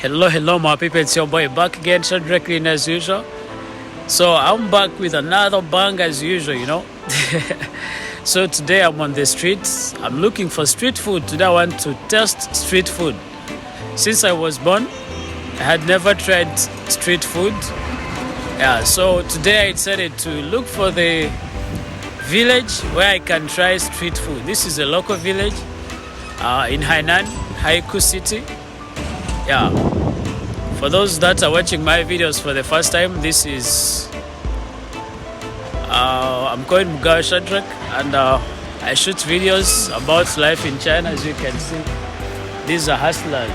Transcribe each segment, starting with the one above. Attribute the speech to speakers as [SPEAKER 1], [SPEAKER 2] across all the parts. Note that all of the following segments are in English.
[SPEAKER 1] Hello my people, it's your boy back again, Shadrack Clean as usual. So I'm back with another bang as usual. So today I'm on the streets. I'm looking for street food. Today I want to test street food. Since I was born, I had never tried street food. So today I decided to look for the village where I can try street food. This is a local village in Hainan, Haikou City. For those that are watching my videos for the first time, this is I'm called Mugao Shadrack, and I shoot videos about life in China. As you can see, these are hustlers.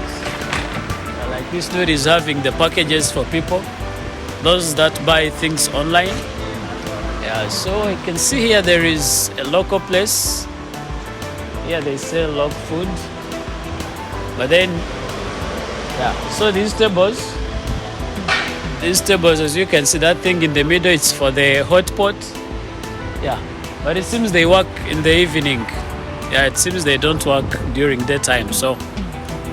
[SPEAKER 1] Like this dude is having the packages for people, those that buy things online. So you can see here there is a local place. Here they sell local food, but then so these tables, as you can see, that thing in the middle, it's for the hot pot. But it seems they work in the evening. It seems they don't work during daytime. So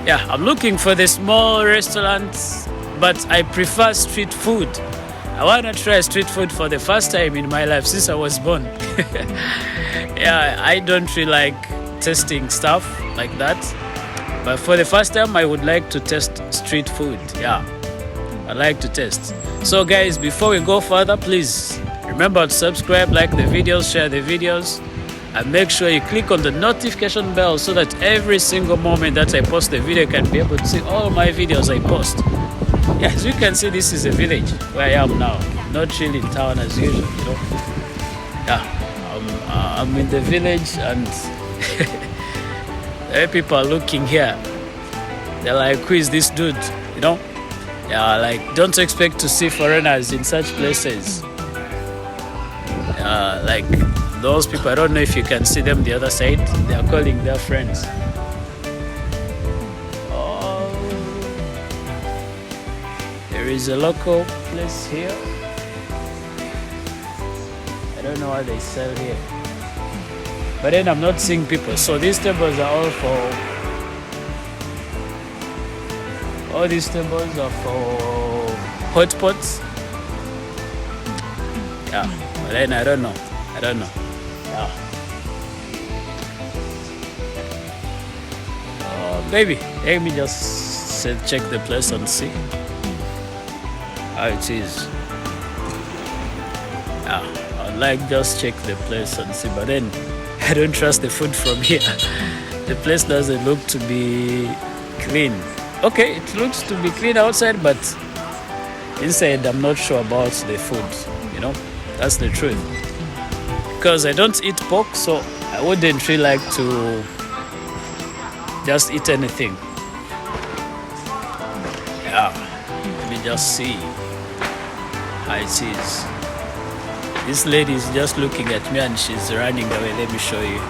[SPEAKER 1] I'm looking for the small restaurants, but I prefer street food. I want to try street food for the first time in my life since I was born. I don't really like testing stuff like that, but for the first time I would like to test street food. I like to test. So guys, before we go further, please remember to subscribe, like the videos, share the videos, and make sure you click on the notification bell so that every single moment that I post the video, you can be able to see all my videos I post. As you can see, this is a village where I am now, not really in town as usual. I'm in the village, and people are looking here. They're like, who is this dude? Like, don't expect to see foreigners in such places. Like those people, I don't know if you can see them the other side. They are calling their friends. There is a local place here. I don't know what they sell here, but then I'm not seeing people. So these tables are all for hot pots. But then I don't know. Maybe let me just check the place and see how it is. I'd like just check the place and see, but then I don't trust the food from here. The place doesn't look to be clean. Okay, it looks to be clean outside, but inside I'm not sure about the food. That's the truth. Because I don't eat pork, so I wouldn't really like to just eat anything. Let me just see how it is. This lady is just looking at me and she's running away. Let me show you.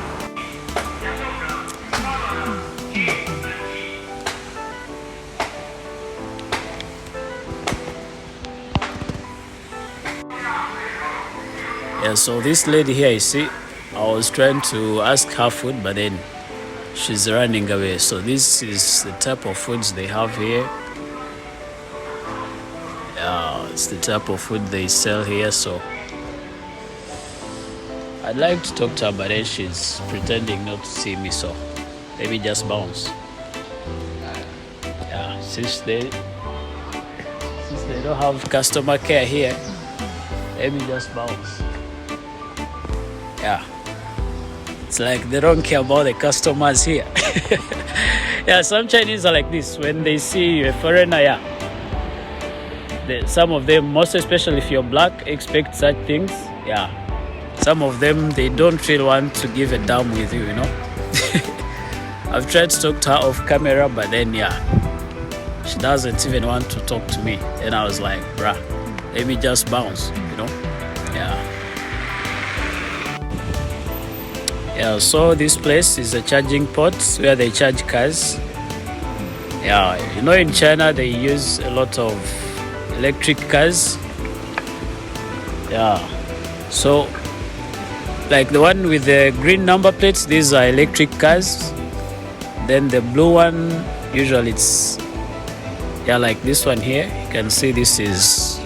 [SPEAKER 1] So this lady here, you see, I was trying to ask her food, but then she's running away. So this is the type of foods they have here. It's the type of food they sell here. So I'd like to talk to her, but then she's pretending not to see me. So let me just bounce. Since they don't have customer care here, let me just bounce. It's like they don't care about the customers here. Some Chinese are like this. When they see a foreigner, some of them, most especially if you're black, expect such things. Some of them, they don't really want to give a damn with you, I've tried to talk to her off camera, but then she doesn't even want to talk to me. Then I was like, bruh, let me just bounce, So this place is a charging port where they charge cars. In China they use a lot of electric cars. So like the one with the green number plates, these are electric cars. Then the blue one, usually it's Yeah, like this one here, you can see this is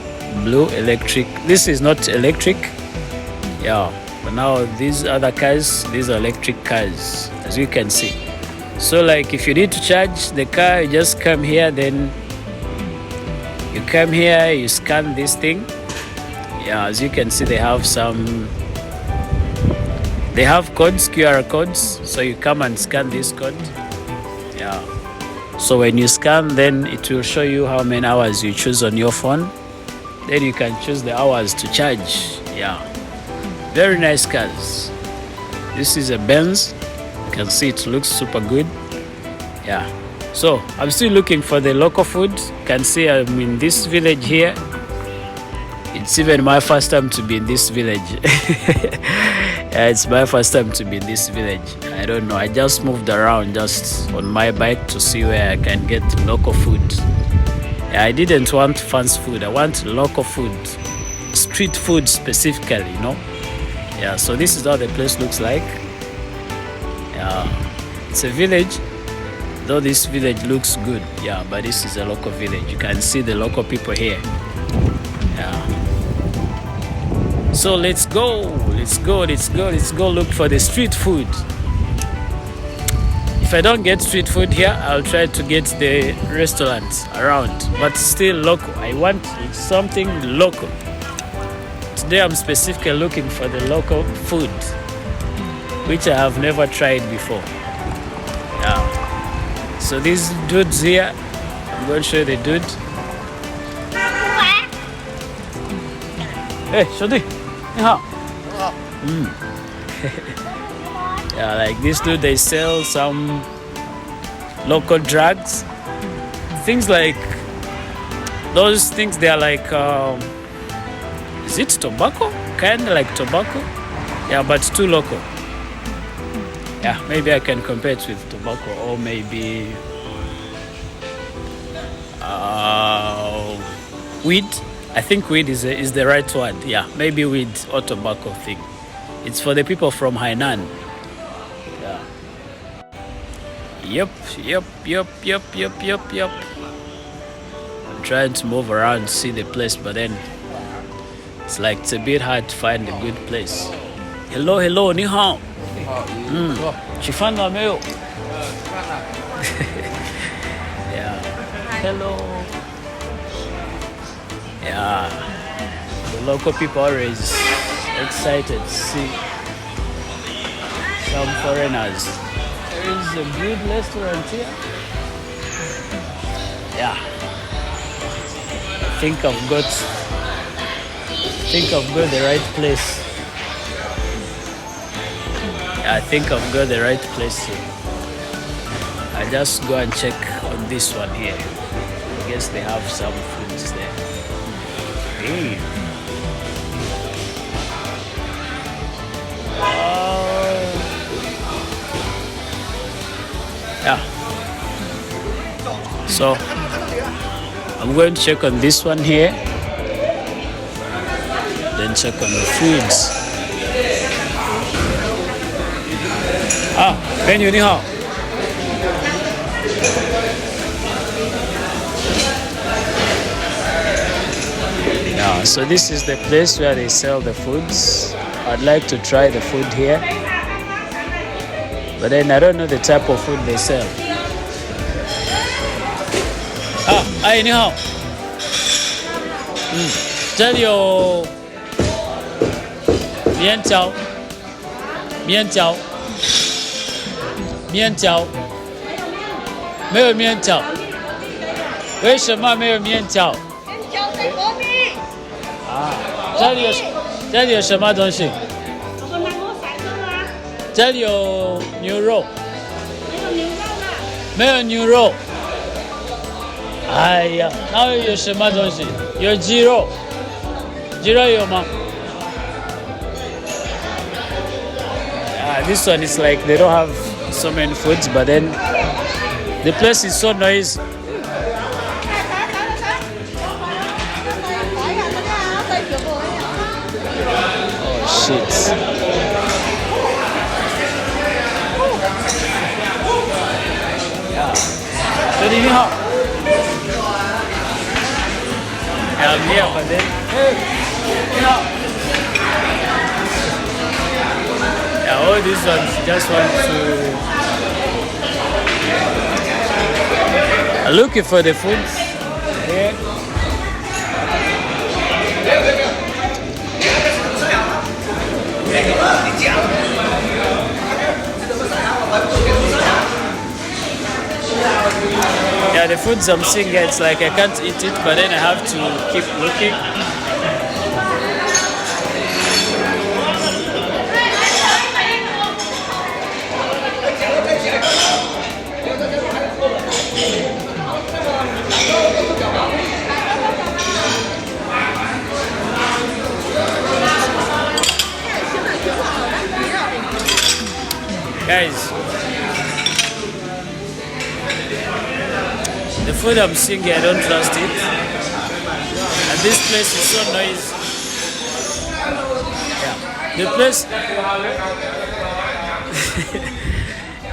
[SPEAKER 1] blue electric. This is not electric. Yeah, but now these other cars, these are electric cars, as you can see. So like if you need to charge the car, you just come here, then you come here, you scan this thing. Yeah, as you can see, they have codes, QR codes. So you come and scan this code. Yeah. So when you scan, then it will show you how many hours you choose on your phone. Then you can choose the hours to charge. Yeah. Very nice cars. This is a Benz. You can see it looks super good. Yeah. So I'm still looking for the local food. You can see I'm in this village here. It's even my first time to be in this village. Yeah, it's my first time to be in this village. I don't know. I just moved around just on my bike to see where I can get local food. Yeah, I didn't want fancy food. I want local food, street food specifically, you know. Yeah, so this is how the place looks like. Yeah, it's a village. Though this village looks good, yeah, but this is a local village. You can see the local people here. Yeah. So let's go look for the street food. If I don't get street food here, I'll try to get the restaurants around, but still local. I want something local. Today I'm specifically looking for the local food, which I have never tried before. Yeah. So these dudes here, I'm going to show you the dude. Hey, Shodi. Yeah, like this dude, they sell some local drugs. Things like those things, they are like, is it tobacco? Kind of like tobacco. Yeah, but too local. Yeah, maybe I can compare it with tobacco, or maybe weed. I think weed is the right word. Yeah, maybe weed or tobacco thing. It's for the people from Hainan. Yeah. Yep. I'm trying to move around, see the place, but then it's like it's a bit hard to find a good place. Hello, ni hao. Chifana meo. Yeah. Hello. Yeah. The local people are always excited to see some foreigners. There is a good restaurant here. Yeah. I think I've got the right place. I think I've got the right place here. I just go and check on this one here. I guess they have some foods there. Hey. Yeah. So I'm going to check on this one here. Then check on the foods. Menu ni hao. Yeah, so this is the place where they sell the foods. I'd like to try the food here, but then I don't know the type of food they sell. Hi, ni hao. 这里有面饺，没有面饺，为什么没有面饺？面饺在隔壁。这里有什么东西？这里有牛肉。没有牛肉。哎呀，那有什么东西？有鸡肉。鸡肉有吗？This one is like they don't have so many foods, but then the place is so noisy. Oh shit. Yeah. 这里你好。I'm here, but then yeah, all these ones just want to looking for the food. Yeah. Yeah, the foods I'm seeing here, it's like I can't eat it, but then I have to keep looking. Guys, the food I'm seeing here, I don't trust it. And this place is so noisy. Yeah. The place.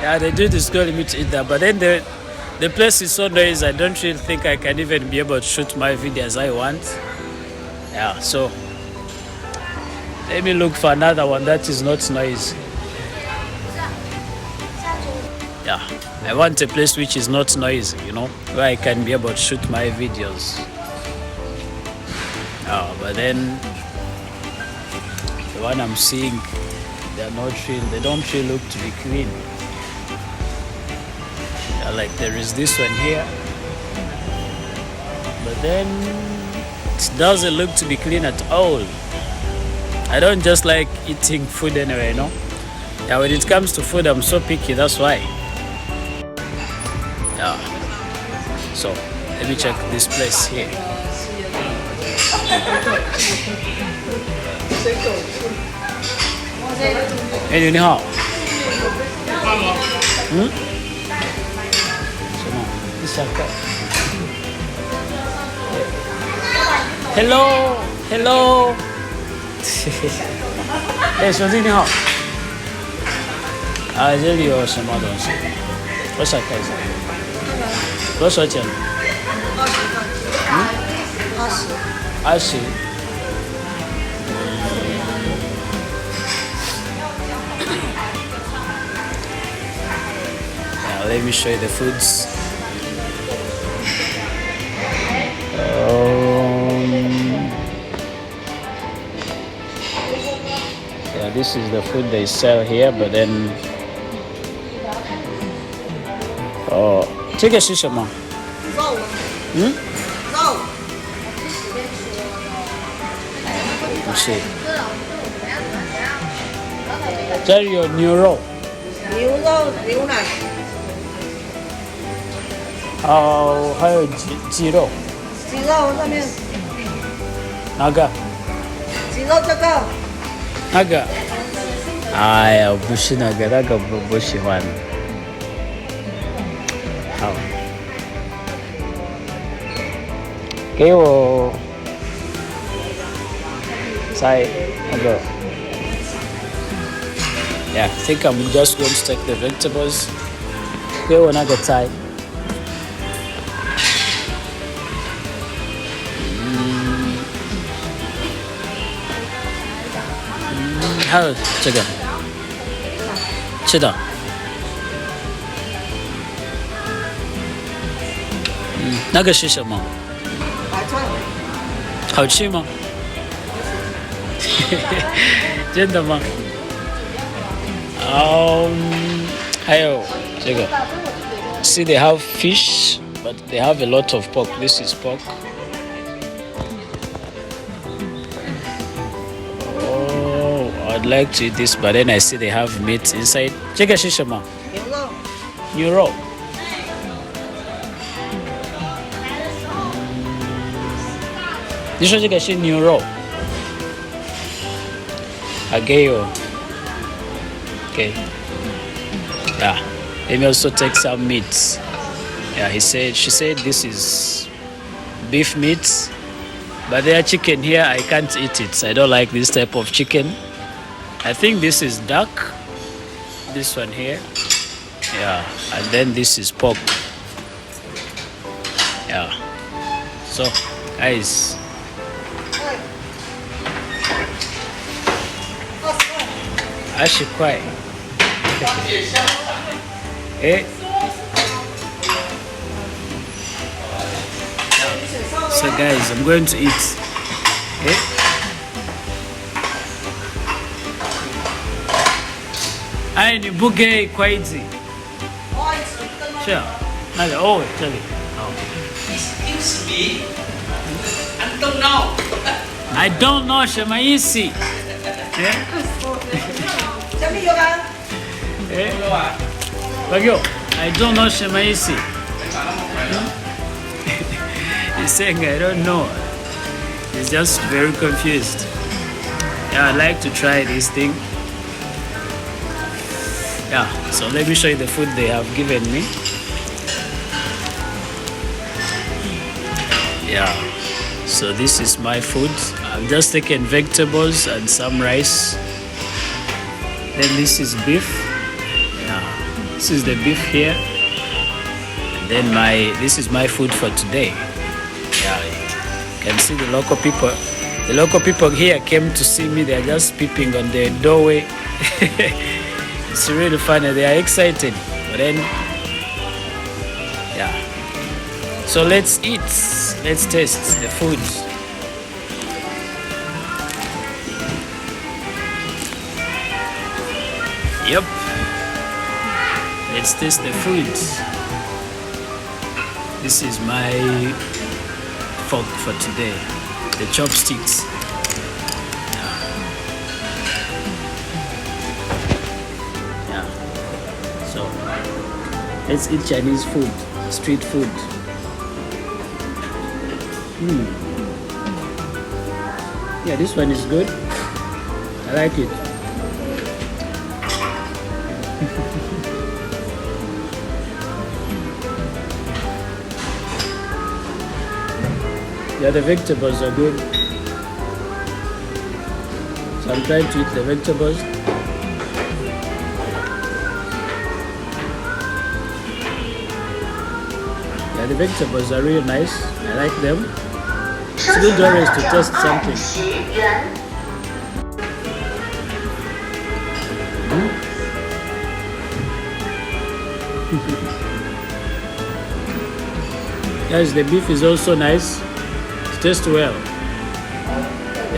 [SPEAKER 1] Yeah, they do this girl limit to eat that, but then the place is so noisy. I don't really think I can even be able to shoot my video as I want. Yeah, so let me look for another one that is not noisy. Yeah, I want a place which is not noisy, you know, where I can be able to shoot my videos. But then the one I'm seeing, they don't really look to be clean. Yeah, like there is this one here, but then it doesn't look to be clean at all. I don't just like eating food anyway, you know. Yeah, when it comes to food, I'm so picky, that's why. Yeah. So let me check this place here. Hey, 你好。什么？一小个。Hello, hello. 哎，兄弟你好。这里有什么东西？我想看一下。多少钱？20。Now let me show you the foods. Yeah, this is the food they sell here, but then 这个是什么？
[SPEAKER 2] 肉。肉。
[SPEAKER 1] 不是。这里有牛肉。
[SPEAKER 2] 牛肉、牛奶。
[SPEAKER 1] 还有鸡肉。
[SPEAKER 2] 鸡肉上面。
[SPEAKER 1] 哪个？
[SPEAKER 2] 鸡肉这个。
[SPEAKER 1] 那个。哎呀，不是那个，那个不喜欢。好，给我在那个。Yeah, I think I'm just going to take the vegetables. 给我那个菜。还有这个，吃的。那个是什么？
[SPEAKER 2] 白菜。
[SPEAKER 1] 好吃吗？真的吗？还有这个。See, they have fish, but they have a lot of pork. This is pork. Oh, I'd like to eat this, but then I see they have meat inside. 这个是什么？
[SPEAKER 2] 牛肉。
[SPEAKER 1] 牛肉。你说这个是牛肉？I get you. Okay. Yeah. Let me also take some meat. Yeah, she said this is beef meat, but their chicken here, I can't eat it. I don't like this type of chicken. I think this is duck. This one here. Yeah, and then this is pork. Yeah. So, guys, 20块. Eh? So guys, I'm going to eat. Eh? I ni buge kwa hizi. Sure. Nale, oh, tell me.
[SPEAKER 3] Excuse me. I don't know.
[SPEAKER 1] I don't know Shemaisi. Eh? Eh? Bagyo, I don't know Shemaisi. He's saying I don't know. He's just very confused. Yeah, I'd like to try this thing. Yeah, so let me show you the food they have given me. Yeah, so this is my food. I've just taken vegetables and some rice. Then this is beef. Yeah, this is the beef here. And then this is my food for today. Yeah, you can see the local people. The local people here came to see me. They're just peeping on the doorway. It's really funny. They are excited. But then, yeah. So let's eat. Let's taste the food. Yep. Let's taste the food. This is my fork for today. The chopsticks. Yeah. So let's eat Chinese food, street food. Yeah, this one is good. I like it. Yeah, the vegetables are good. So I'm trying to eat the vegetables. Yeah, the vegetables are really nice. I like them. It's good always to test something. Guys, the beef is also nice. It tastes well.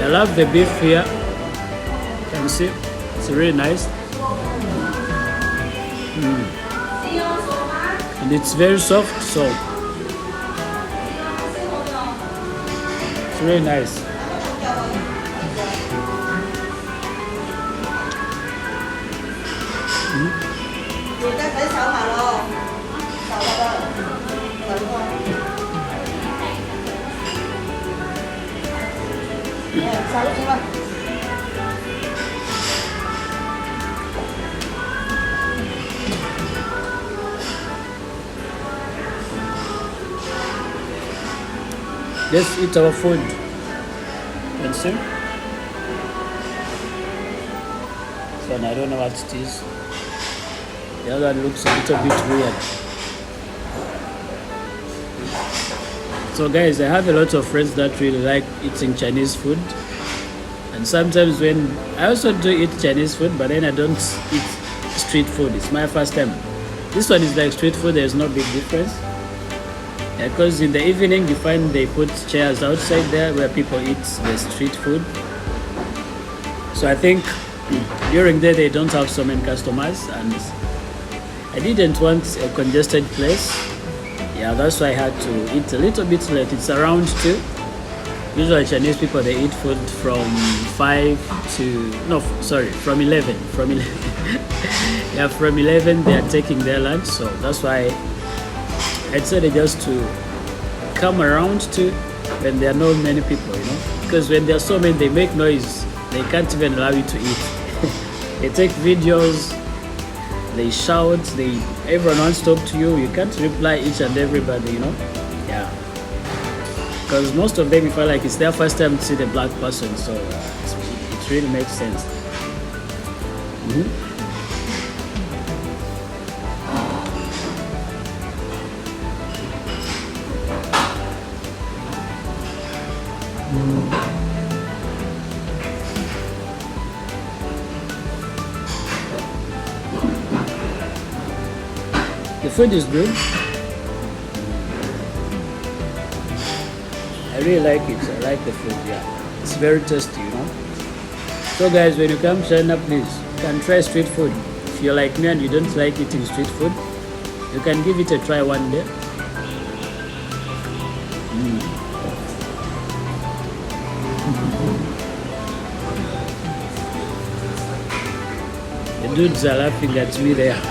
[SPEAKER 1] I love the beef here. You can see it's really nice. And it's very soft, so it's really nice. Let's eat our food. Can see? So I don't know what it is. The other one looks a little bit weird. So guys, I have a lot of friends that really like eating Chinese food. And sometimes when I also do eat Chinese food, but then I don't eat street food. It's my first time. This one is like street food, there's no big difference. Because in the evening you find they put chairs outside there where people eat the street food. So I think during the day they don't have so many customers, and I didn't want a congested place. Yeah, that's why I had to eat a little bit late. It's around 2. Usually Chinese people, they eat food from 5 to, no, sorry, from 11. From 11. Yeah, from 11 they are taking their lunch. So that's why I decided just to come around to when there are not many people, you know. Because when there are so many, they make noise. They can't even allow you to eat. They take videos, they shout, everyone wants to talk to you. You can't reply each and everybody, you know. Yeah. Because most of them, you feel like it's their first time to see the black person, so it really makes sense. food is good. I really like it. I like the food, yeah. It's very tasty, you know. So guys, when you come to China, please, you can try street food. If you're like me and you don't like eating street food, you can give it a try one day. The dudes are laughing at me there.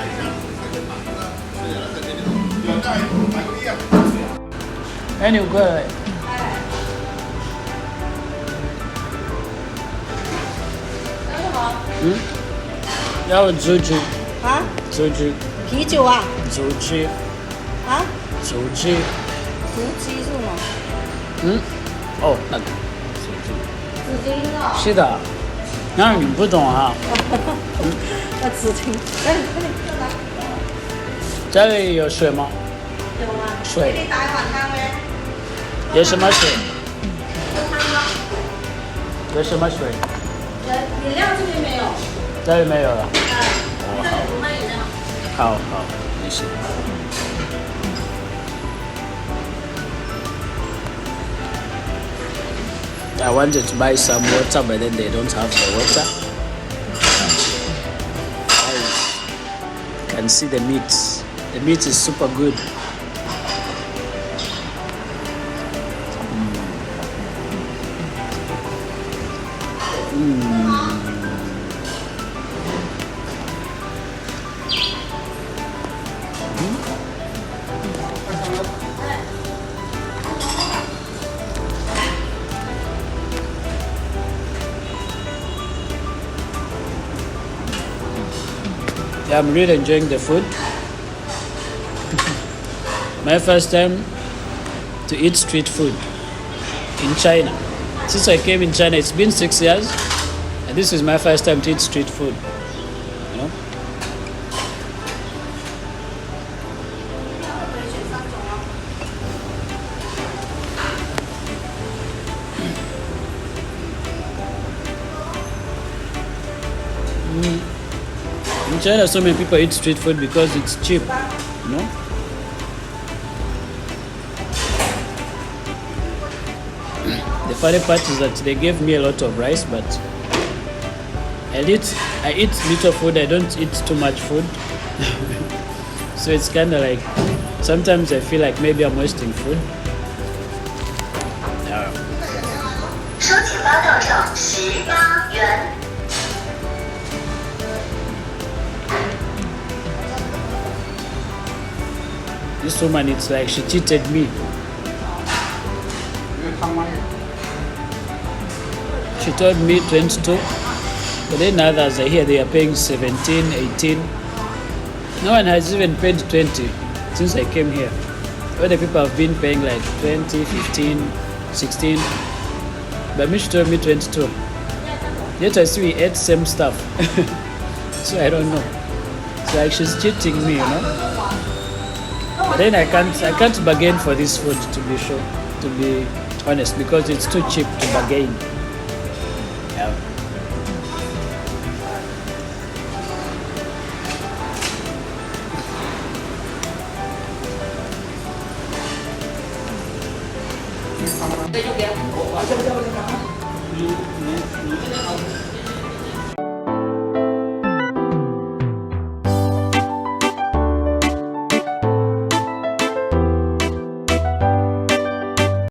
[SPEAKER 1] And you go. 要猪汁，
[SPEAKER 2] 啊，
[SPEAKER 1] 猪汁，
[SPEAKER 2] 啤酒啊，
[SPEAKER 1] 猪汁，
[SPEAKER 2] 啊，
[SPEAKER 1] 猪汁，
[SPEAKER 2] 竹鸡是吗？
[SPEAKER 1] 哦，那个，
[SPEAKER 2] 纸巾啊，
[SPEAKER 1] 是的，那你不懂啊？
[SPEAKER 2] 那纸巾，快点快点，来，
[SPEAKER 1] 这里有水吗？
[SPEAKER 2] 有啊，
[SPEAKER 1] 水
[SPEAKER 2] 给你打一碗汤呗，
[SPEAKER 1] 有什么水？
[SPEAKER 2] 喝汤吗？
[SPEAKER 1] 有什么水？
[SPEAKER 2] 饮料这边没有，
[SPEAKER 1] 这里没有了。
[SPEAKER 2] 这里不卖饮料。
[SPEAKER 1] 好好，没事。I wanted to buy some water, but then they don't have the water. I can see the meat. The meat is super good. Yeah, I'm really enjoying the food. My first time to eat street food in China. Since I came in China, it's been 6 years, and this is my first time to eat street food. You know? In China, so many people eat street food because it's cheap, you know. The funny part is that they gave me a lot of rice, but I eat little food. I don't eat too much food, so it's kind of like sometimes I feel like maybe I'm wasting food. Yeah.
[SPEAKER 4] 收钱包到账18元。
[SPEAKER 1] This woman, it's like she cheated me. She told me 22, but then others are here, they are paying 17, 18. No one has even paid 20 since I came here. Other people have been paying like 20, 15, 16. But me, she told me 22. Yet I see we ate same stuff. So I don't know. It's like she's cheating me, you know. But then I can't bargain for this food, to be sure, to be honest, because it's too cheap to bargain. Yeah.